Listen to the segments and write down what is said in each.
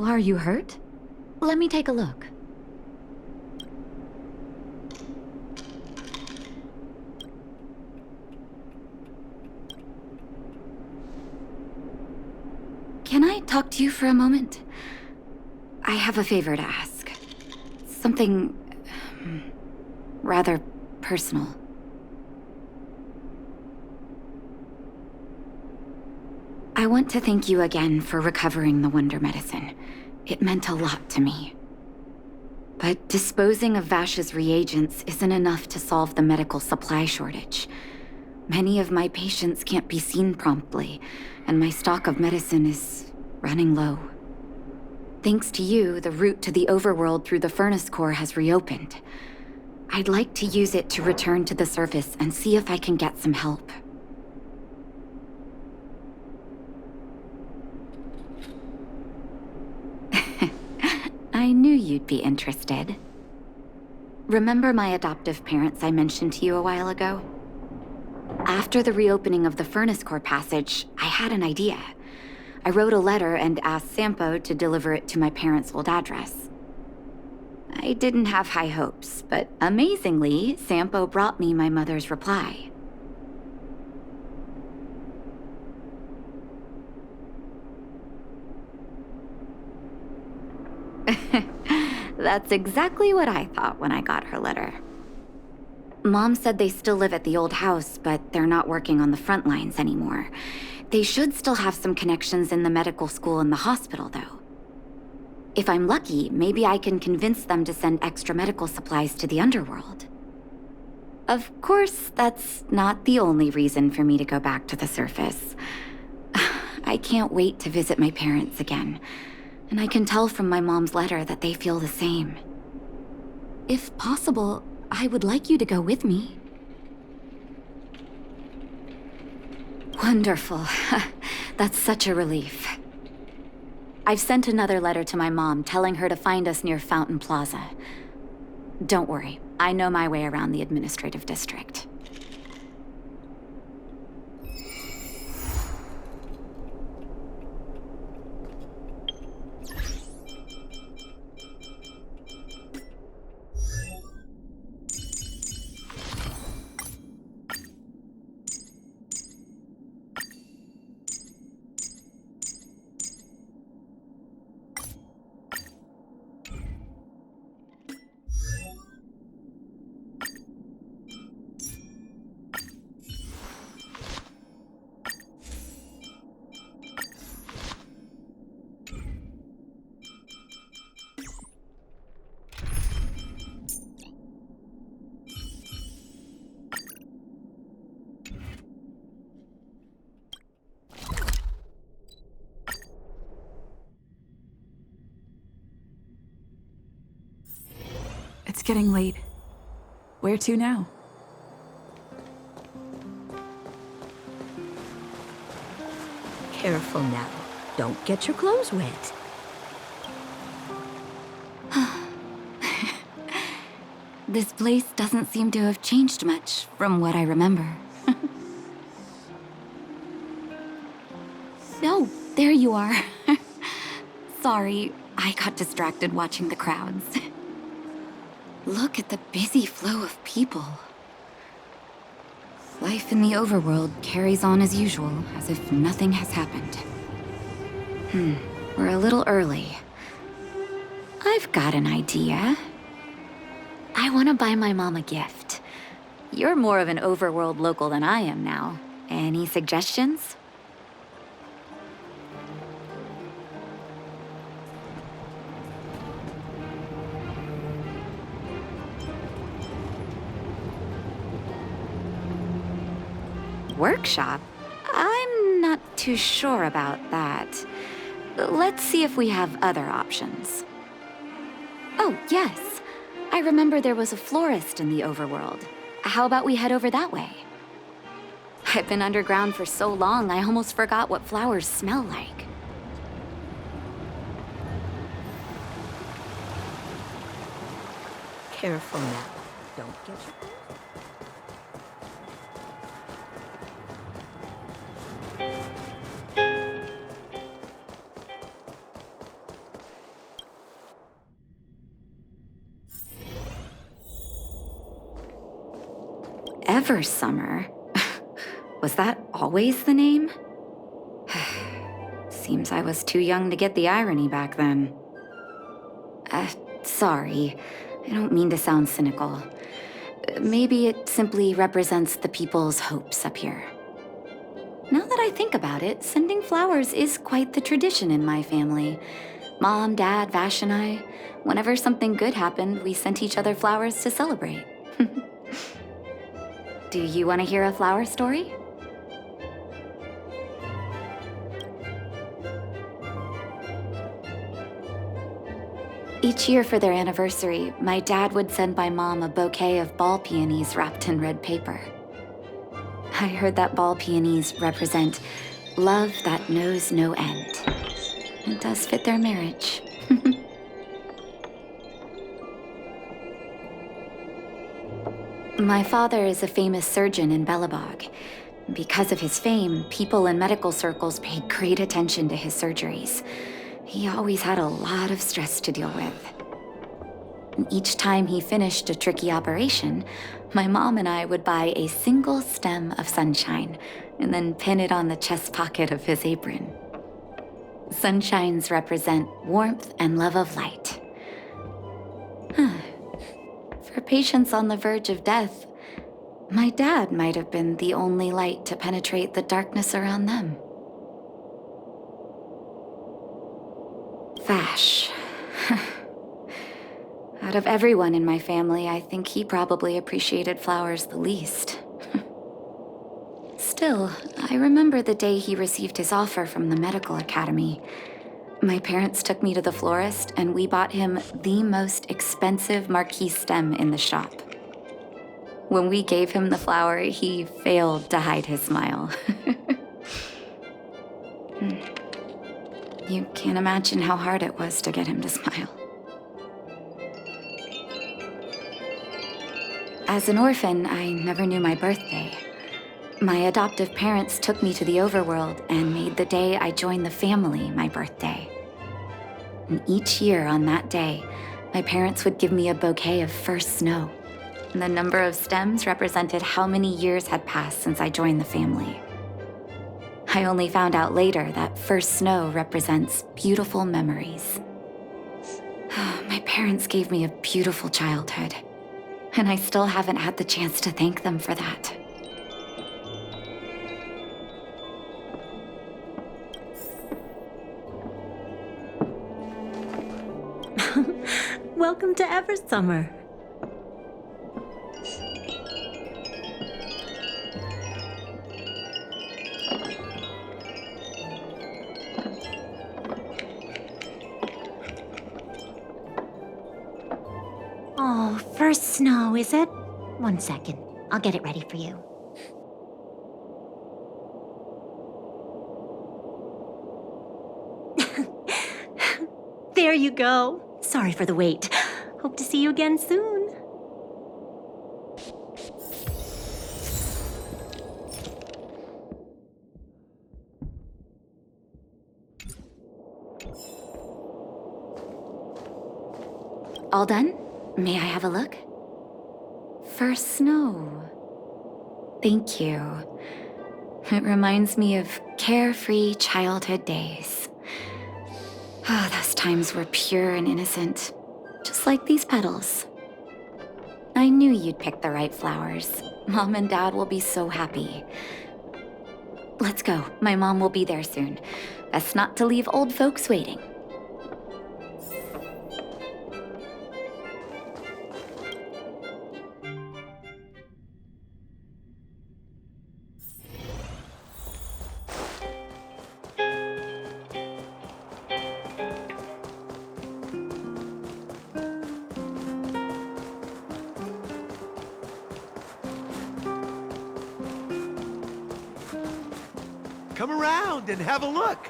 Are you hurt? Let me take a look. Can I talk to you for a moment? I have a favor to ask. Something rather personal. I want to thank you again for recovering the Wonder Medicine. It meant a lot to me. But disposing of Vash's reagents isn't enough to solve the medical supply shortage. Many of my patients can't be seen promptly, and my stock of medicine is running low. Thanks to you, the route to the overworld through the furnace core has reopened. I'd like to use it to return to the surface and see if I can get some help. I knew you'd be interested. Remember my adoptive parents I mentioned to you a while ago? After the reopening of the furnace core passage, I had an idea. I wrote a letter and asked Sampo to deliver it to my parents' old address. I didn't have high hopes, but amazingly, Sampo brought me my mother's reply. That's exactly what I thought when I got her letter. Mom said they still live at the old house, but they're not working on the front lines anymore. They should still have some connections in the medical school and the hospital, though. If I'm lucky, maybe I can convince them to send extra medical supplies to the underworld. Of course, that's not the only reason for me to go back to the surface. I can't wait to visit my parents again. And I can tell from my mom's letter that they feel the same. If possible, I would like you to go with me. Wonderful. That's such a relief. I've sent another letter to my mom telling her to find us near Fountain Plaza. Don't worry, I know my way around the administrative district. It's getting late. Where to now? Careful now. Don't get your clothes wet. This place doesn't seem to have changed much from what I remember. Oh, there you are. Sorry, I got distracted watching the crowds. Look at the busy flow of people. Life in the overworld carries on as usual, as if nothing has happened. We're a little early. I've got an idea. I want to buy my mom a gift. You're more of an overworld local than I am now. Any suggestions? Workshop? I'm not too sure about that. Let's see if we have other options. Oh, yes. I remember there was a florist in the overworld. How about we head over that way? I've been underground for so long, I almost forgot what flowers smell like. Careful now. Don't get your clothes wet. Ever Summer? Was that always the name? Seems I was too young to get the irony back then. Sorry. I don't mean to sound cynical. Maybe it simply represents the people's hopes up here. Now that I think about it, sending flowers is quite the tradition in my family. Mom, Dad, Vash, and I, whenever something good happened, we sent each other flowers to celebrate. Do you want to hear a flower story? Each year for their anniversary, my dad would send my mom a bouquet of ball peonies wrapped in red paper. I heard that ball peonies represent love that knows no end. It does fit their marriage. My father is a famous surgeon in Belobog. Because of his fame, people in medical circles paid great attention to his surgeries. He always had a lot of stress to deal with. And each time he finished a tricky operation, my mom and I would buy a single stem of sunshine and then pin it on the chest pocket of his apron. Sunshines represent warmth and love of light. For patients on the verge of death, my dad might have been the only light to penetrate the darkness around them. Vash. Out of everyone in my family, I think he probably appreciated flowers the least. Still, I remember the day he received his offer from the medical academy. My parents took me to the florist, and we bought him the most expensive marquise stem in the shop. When we gave him the flower, he failed to hide his smile. You can't imagine how hard it was to get him to smile. As an orphan, I never knew my birthday. My adoptive parents took me to the overworld and made the day I joined the family my birthday. And each year on that day, my parents would give me a bouquet of first snow. And the number of stems represented how many years had passed since I joined the family. I only found out later that first snow represents beautiful memories. My parents gave me a beautiful childhood, and I still haven't had the chance to thank them for that. Welcome to Eversummer. Oh, first snow, is it? 1 second. I'll get it ready for you. There you go. Sorry for the wait. Hope to see you again soon. All done? May I have a look? First snow. Thank you. It reminds me of carefree childhood days. Those times were pure and innocent, just like these petals. I knew you'd pick the right flowers. Mom and Dad will be so happy. Let's go. My mom will be there soon. Best not to leave old folks waiting. Come around and have a look.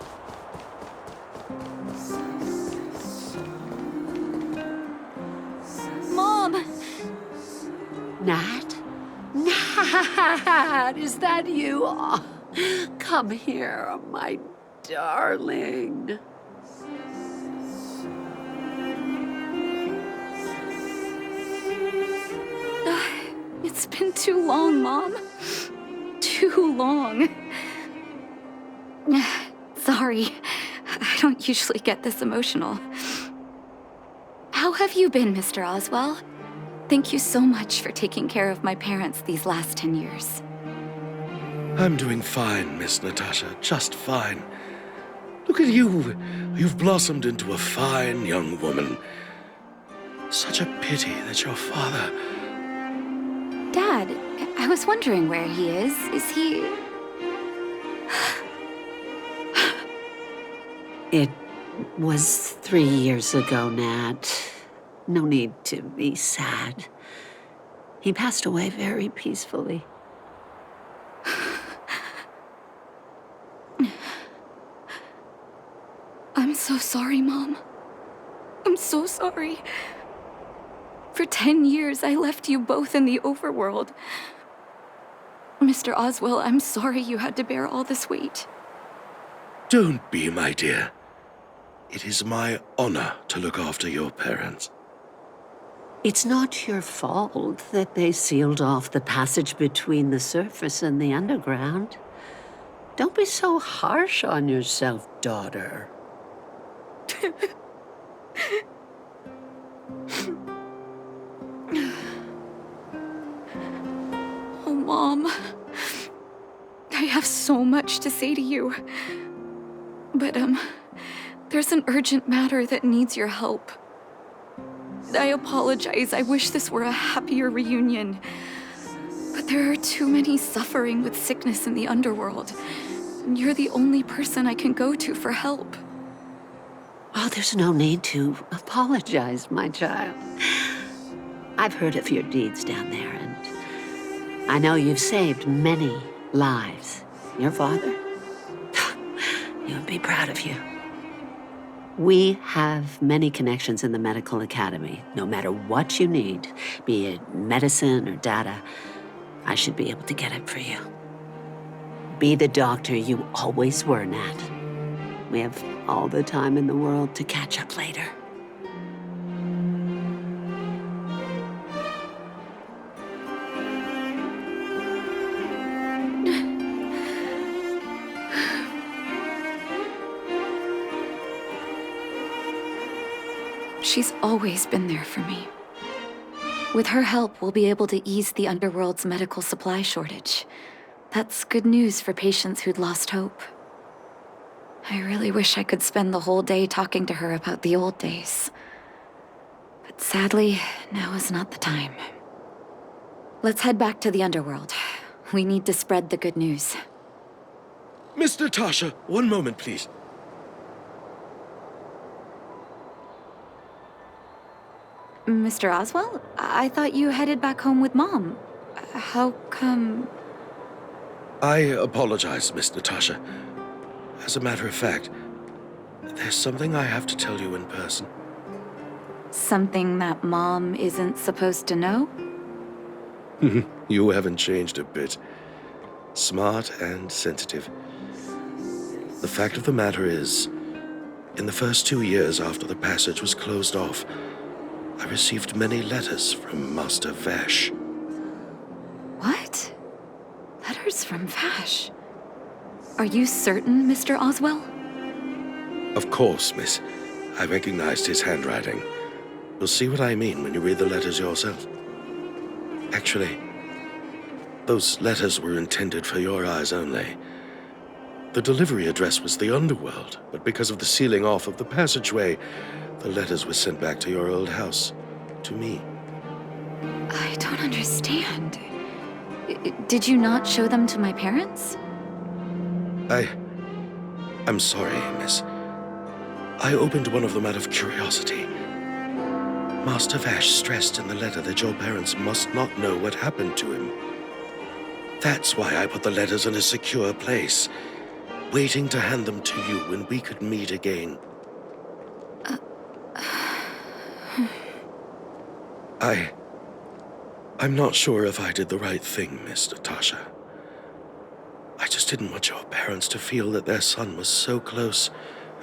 Mom! Nat? Nat, is that you? Oh, come here, my darling. It's been too long, Mom. Too long. Sorry. I don't usually get this emotional. How have you been, Mr. Oswell? Thank you so much for taking care of my parents these last 10 years. I'm doing fine, Miss Natasha, just fine. Look at you. You've blossomed into a fine young woman. Such a pity that your father... Dad, I was wondering where he is. Is he... It was 3 years ago, Nat. No need to be sad. He passed away very peacefully. I'm so sorry, Mom. I'm so sorry. For 10 years, I left you both in the overworld. Mr. Oswell, I'm sorry you had to bear all this weight. Don't be, my dear. It is my honor to look after your parents. It's not your fault that they sealed off the passage between the surface and the underground. Don't be so harsh on yourself, daughter. Oh, Mom. I have so much to say to you. But, there's an urgent matter that needs your help. I apologize. I wish this were a happier reunion. But there are too many suffering with sickness in the underworld. And you're the only person I can go to for help. Oh, there's no need to apologize, my child. I've heard of your deeds down there, and I know you've saved many lives. Your father? He would be proud of you. We have many connections in the medical academy. No matter what you need, be it medicine or data, I should be able to get it for you. Be the doctor you always were, Nat. We have all the time in the world to catch up later. She's always been there for me. With her help, we'll be able to ease the underworld's medical supply shortage. That's good news for patients who'd lost hope. I really wish I could spend the whole day talking to her about the old days. But sadly, now is not the time. Let's head back to the underworld. We need to spread the good news. Miss Natasha, one moment, please. Mr. Oswell? I thought you headed back home with Mom. How come... I apologize, Miss Natasha. As a matter of fact, there's something I have to tell you in person. Something that Mom isn't supposed to know? You haven't changed a bit. Smart and sensitive. The fact of the matter is, in the first 2 years after the passage was closed off, I received many letters from Master Vash. What? Letters from Vash? Are you certain, Mr. Oswell? Of course, miss. I recognized his handwriting. You'll see what I mean when you read the letters yourself. Actually, those letters were intended for your eyes only. The delivery address was the underworld, but because of the sealing off of the passageway, the letters were sent back to your old house, to me. I don't understand. Did you not show them to my parents? I'm sorry, miss. I opened one of them out of curiosity. Master Vash stressed in the letter that your parents must not know what happened to him. That's why I put the letters in a secure place, waiting to hand them to you when we could meet again. I'm not sure if I did the right thing, Miss Natasha. I just didn't want your parents to feel that their son was so close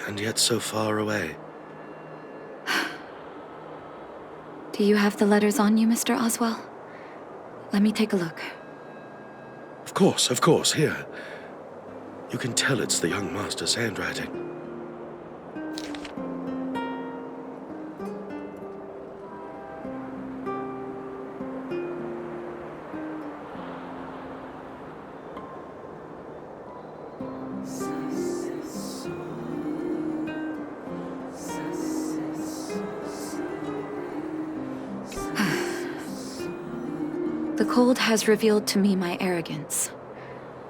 and yet so far away. Do you have the letters on you, Mr. Oswell? Let me take a look. Of course, here. You can tell it's the young master's handwriting. The cold has revealed to me my arrogance.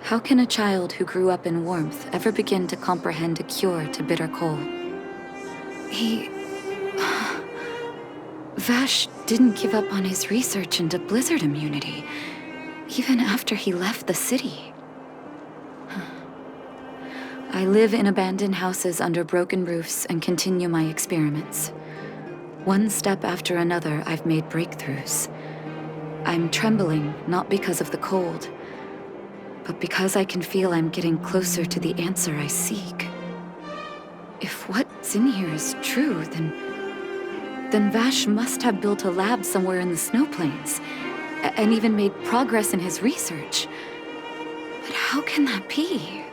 How can a child who grew up in warmth ever begin to comprehend a cure to bitter cold? Vash didn't give up on his research into blizzard immunity, even after he left the city. I live in abandoned houses under broken roofs and continue my experiments. One step after another, I've made breakthroughs. I'm trembling, not because of the cold, but because I can feel I'm getting closer to the answer I seek. If what's in here is true, then Vash must have built a lab somewhere in the snow plains, and even made progress in his research. But how can that be?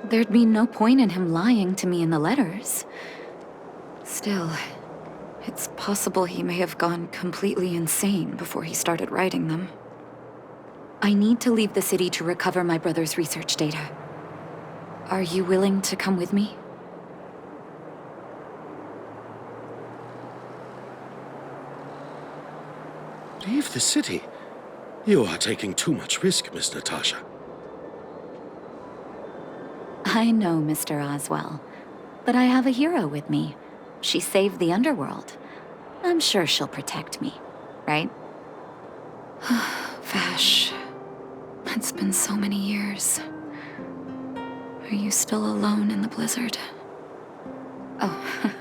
There'd be no point in him lying to me in the letters. Still, it's possible he may have gone completely insane before he started writing them. I need to leave the city to recover my brother's research data. Are you willing to come with me? Leave the city? You are taking too much risk, Miss Natasha. I know, Mr. Oswell, but I have a hero with me. She saved the underworld. I'm sure she'll protect me, right? Vash, it's been so many years. Are you still alone in the blizzard? Oh,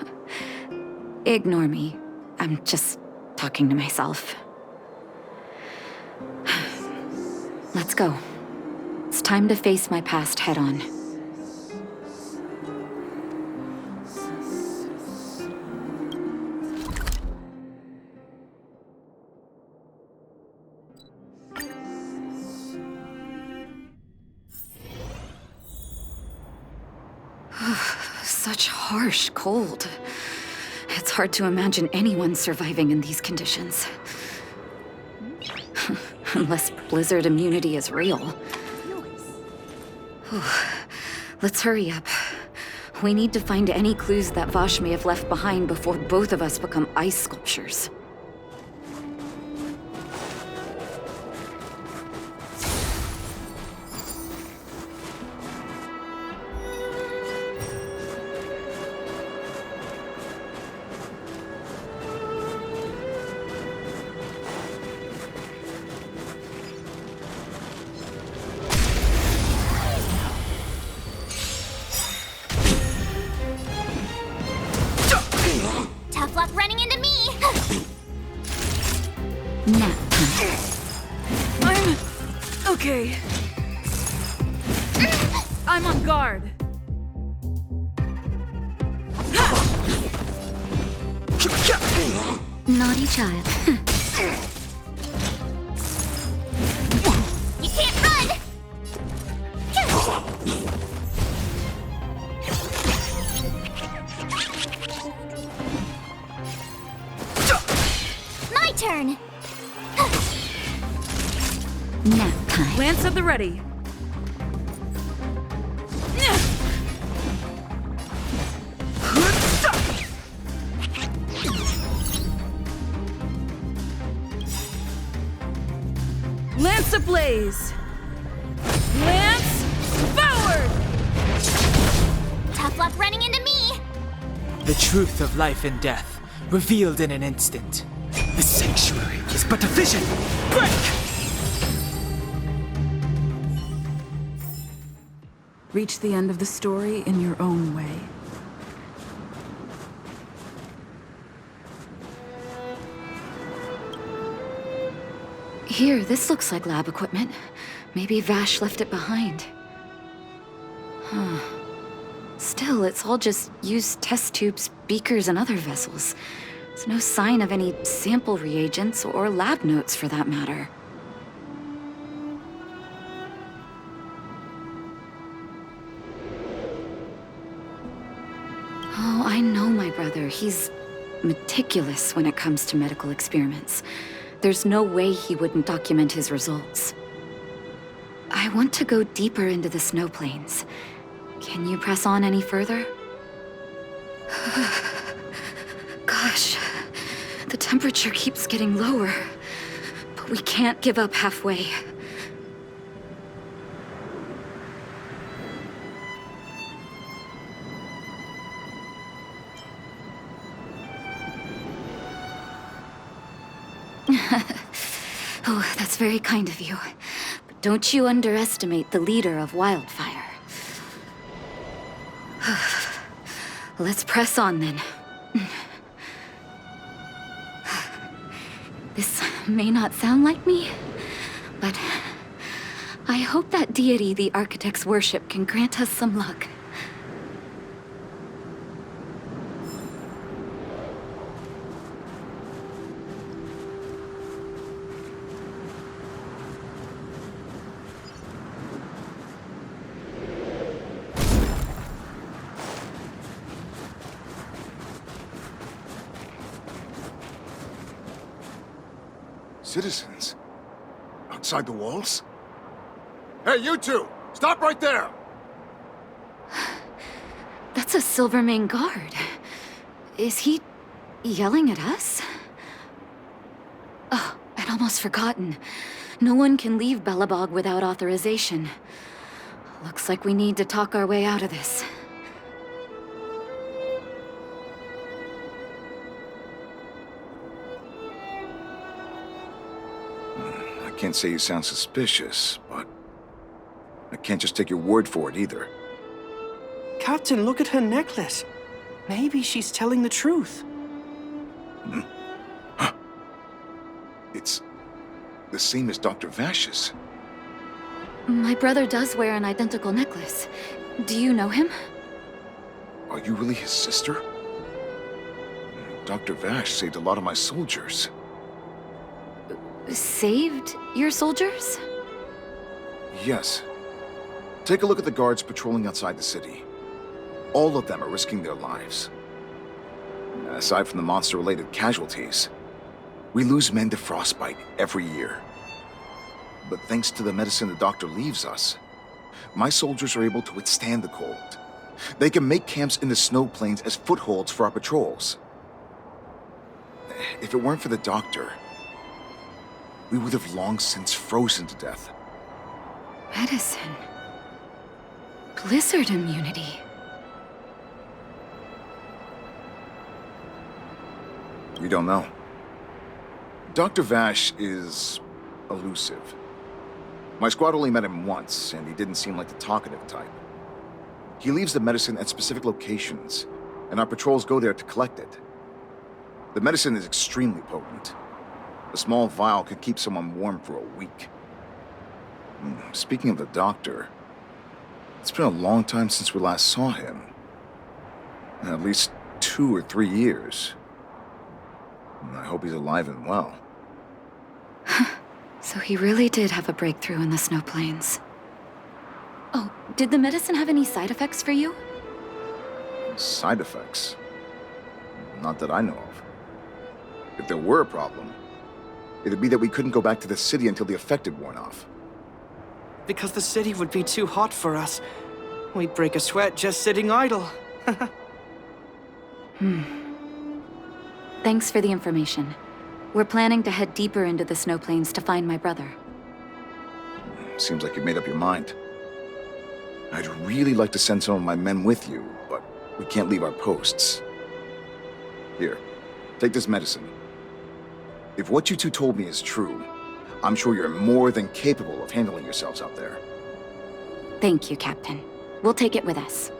ignore me. I'm just talking to myself. Let's go. It's time to face my past head-on. Such harsh cold. It's hard to imagine anyone surviving in these conditions. Unless blizzard immunity is real. Let's hurry up. We need to find any clues that Vash may have left behind before both of us become ice sculptures. Tough luck running into me! Nap. I'm okay. I'm on guard. Naughty child. You can't run! My turn! Nap time. Lance at the ready. Lance ablaze! Lance forward! Tough luck running into me! The truth of life and death, revealed in an instant. The sanctuary is but a vision! Break! Reach the end of the story in your own way. Here, this looks like lab equipment. Maybe Vash left it behind. Huh. Still, it's all just used test tubes, beakers, and other vessels. There's no sign of any sample reagents or lab notes for that matter. Oh, I know my brother. He's meticulous when it comes to medical experiments. There's no way he wouldn't document his results. I want to go deeper into the snow plains. Can you press on any further? Gosh, the temperature keeps getting lower, but we can't give up halfway. Oh, that's very kind of you. But don't you underestimate the leader of Wildfire. Let's press on then. This may not sound like me, but I hope that deity the architects worship can grant us some luck. Citizens? Outside the walls? Hey, you two! Stop right there! That's a Silvermane guard. Is he yelling at us? Oh, I'd almost forgotten. No one can leave Belobog without authorization. Looks like we need to talk our way out of this. I can't say you sound suspicious, but I can't just take your word for it either. Captain, look at her necklace. Maybe she's telling the truth. It's the same as Dr. Vash's. My brother does wear an identical necklace. Do you know him? Are you really his sister? Dr. Vash saved a lot of my soldiers. Saved your soldiers? Yes. Take a look at the guards patrolling outside the city. All of them are risking their lives. Aside from the monster-related casualties, we lose men to frostbite every year. But thanks to the medicine the doctor leaves us, my soldiers are able to withstand the cold. They can make camps in the snow plains as footholds for our patrols. If it weren't for the doctor, we would have long since frozen to death. Medicine. Blizzard immunity. We don't know. Dr. Vash is elusive. My squad only met him once, and he didn't seem like the talkative type. He leaves the medicine at specific locations, and our patrols go there to collect it. The medicine is extremely potent. A small vial could keep someone warm for a week. Speaking of the doctor, it's been a long time since we last saw him. At least 2 or 3 years. I hope he's alive and well. So he really did have a breakthrough in the snow plains. Oh, did the medicine have any side effects for you? Side effects? Not that I know of. If there were a problem, it'd be that we couldn't go back to the city until the effect had worn off. Because the city would be too hot for us. We'd break a sweat just sitting idle. Thanks for the information. We're planning to head deeper into the snow plains to find my brother. Seems like you've made up your mind. I'd really like to send some of my men with you, but we can't leave our posts. Here, take this medicine. If what you two told me is true, I'm sure you're more than capable of handling yourselves out there. Thank you, Captain. We'll take it with us.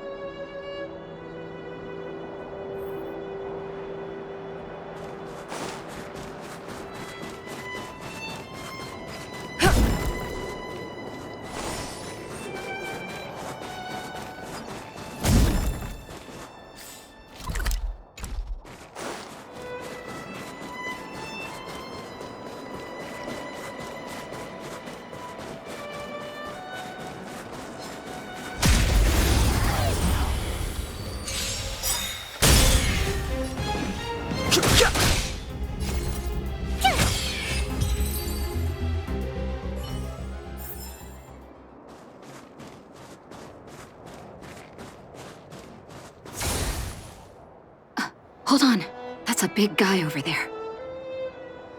Hold on. That's a big guy over there.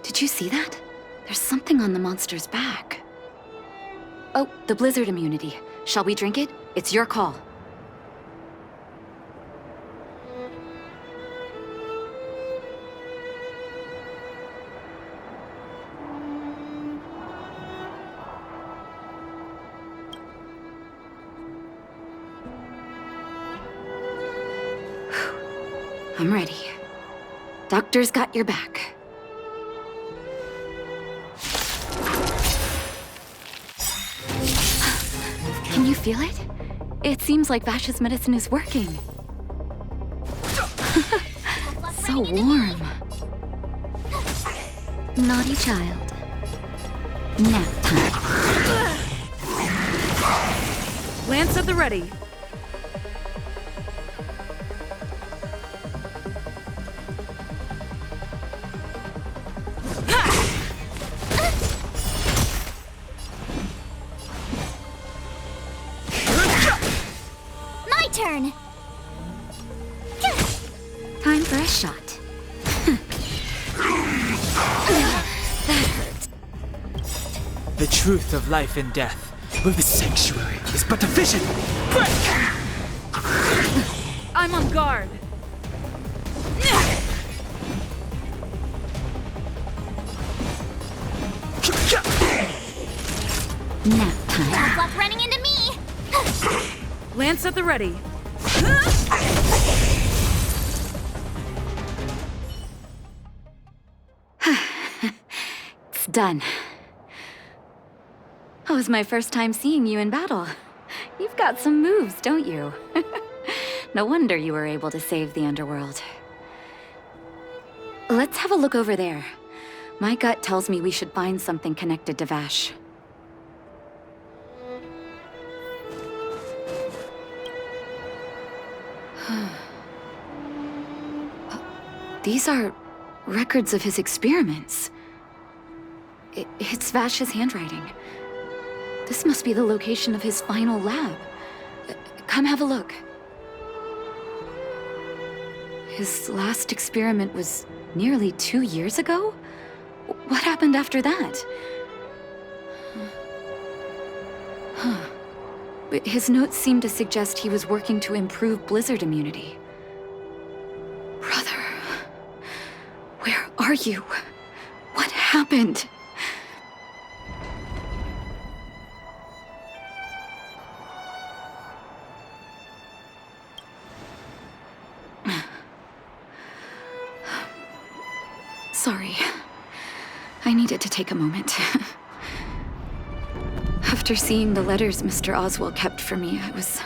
Did you see that? There's something on the monster's back. Oh, the blizzard immunity. Shall we drink it? It's your call. I'm ready. Doctor's got your back. Can you feel it? It seems like Vash's medicine is working. So warm. Naughty child. Nap time. Lance at the ready. My turn. Time for a shot. That hurt. The truth of life and death, where the sanctuary is but a vision. I'm on guard. Nap time. Tough luck running into me. Lance at the ready. It's done. That was my first time seeing you in battle. You've got some moves, don't you? No wonder you were able to save the underworld. Let's have a look over there. My gut tells me we should find something connected to Vash. These are records of his experiments. It's Vash's handwriting. This must be the location of his final lab. Come have a look. His last experiment was nearly 2 years ago? What happened after that? Huh. His notes seem to suggest he was working to improve blizzard immunity. Brother, where are you? What happened? Sorry. I needed to take a moment. After seeing the letters Mr. Oswald kept for me, I was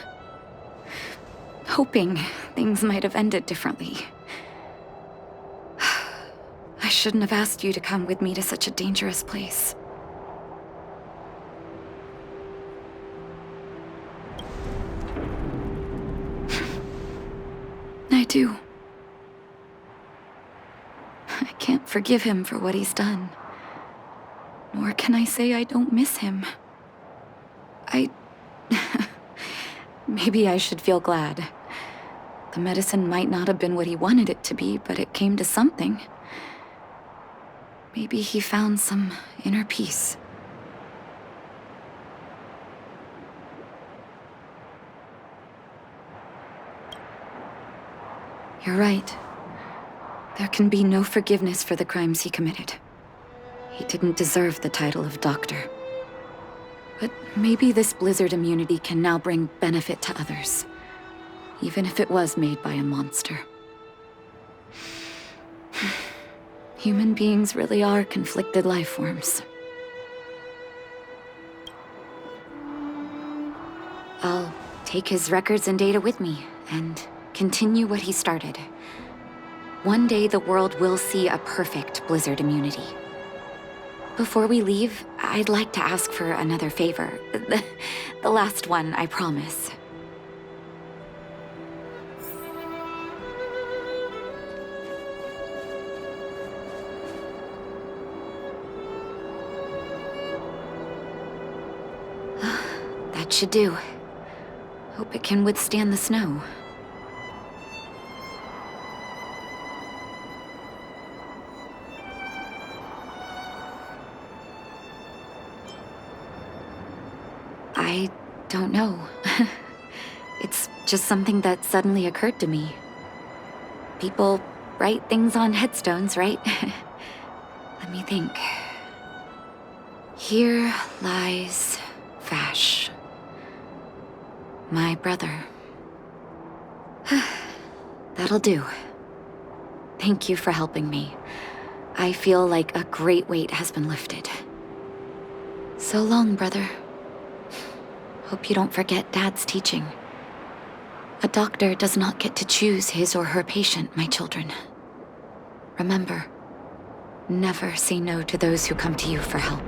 hoping things might have ended differently. I shouldn't have asked you to come with me to such a dangerous place. I do. I can't forgive him for what he's done. Nor can I say I don't miss him. Maybe I should feel glad. The medicine might not have been what he wanted it to be, but it came to something. Maybe he found some inner peace. You're right. There can be no forgiveness for the crimes he committed. He didn't deserve the title of doctor. But maybe this blizzard immunity can now bring benefit to others, even if it was made by a monster. Human beings really are conflicted life forms. I'll take his records and data with me and continue what he started. One day the world will see a perfect blizzard immunity. Before we leave, I'd like to ask for another favor. The last one, I promise. should do. Hope it can withstand the snow. I don't know. It's just something that suddenly occurred to me. People write things on headstones, right? Let me think. Here lies Vash, my brother. That'll do. Thank you for helping me. I feel like a great weight has been lifted. So long, brother. Hope you don't forget Dad's teaching. A doctor does not get to choose his or her patient, my children. Remember, never say no to those who come to you for help.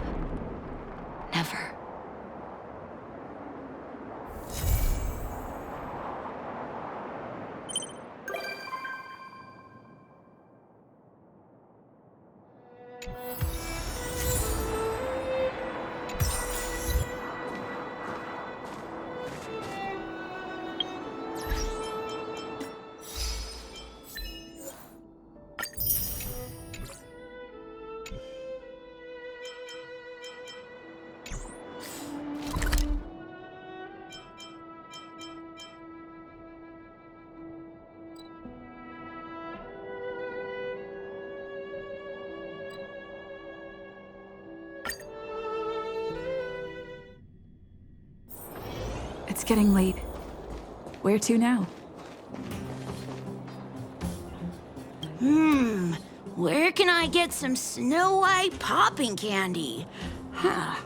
Never. It's getting late. Where to now? Where can I get some Snow White popping candy? Huh.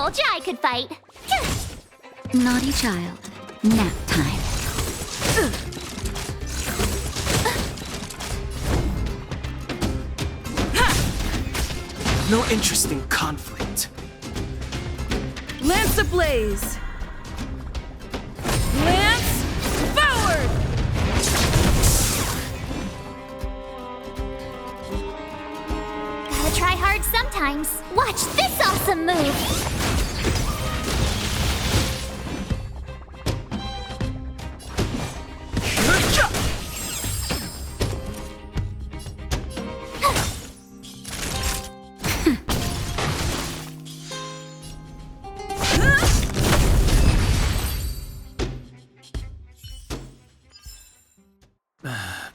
Told you I could fight. Naughty child. Nap time. No interest in conflict. Lance ablaze! Lance forward! Gotta try hard sometimes. Watch this awesome move!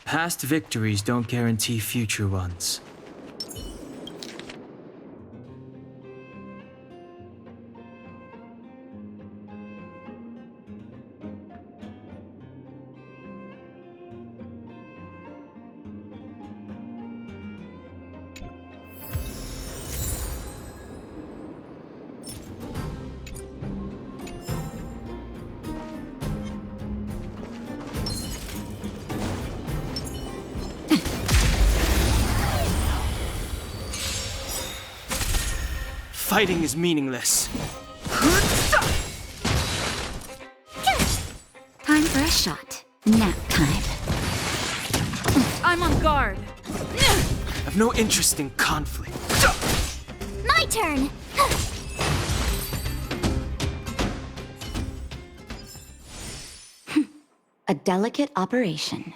Past victories don't guarantee future ones. Fighting is meaningless. Time for a shot. Nap time. I'm on guard. I've no interest in conflict. My turn! A delicate operation.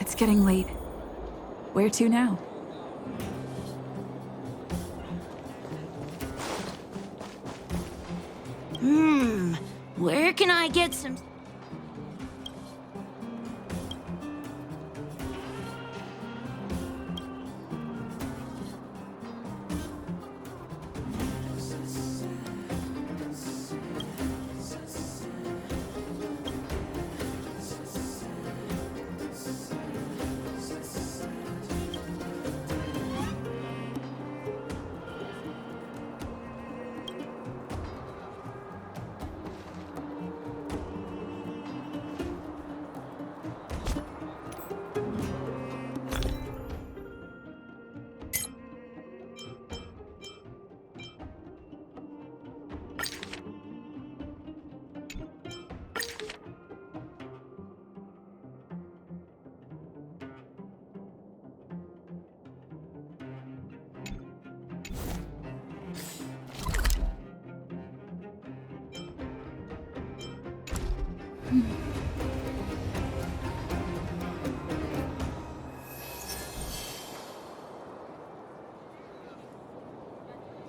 It's getting late. Where to now? Where can I get some...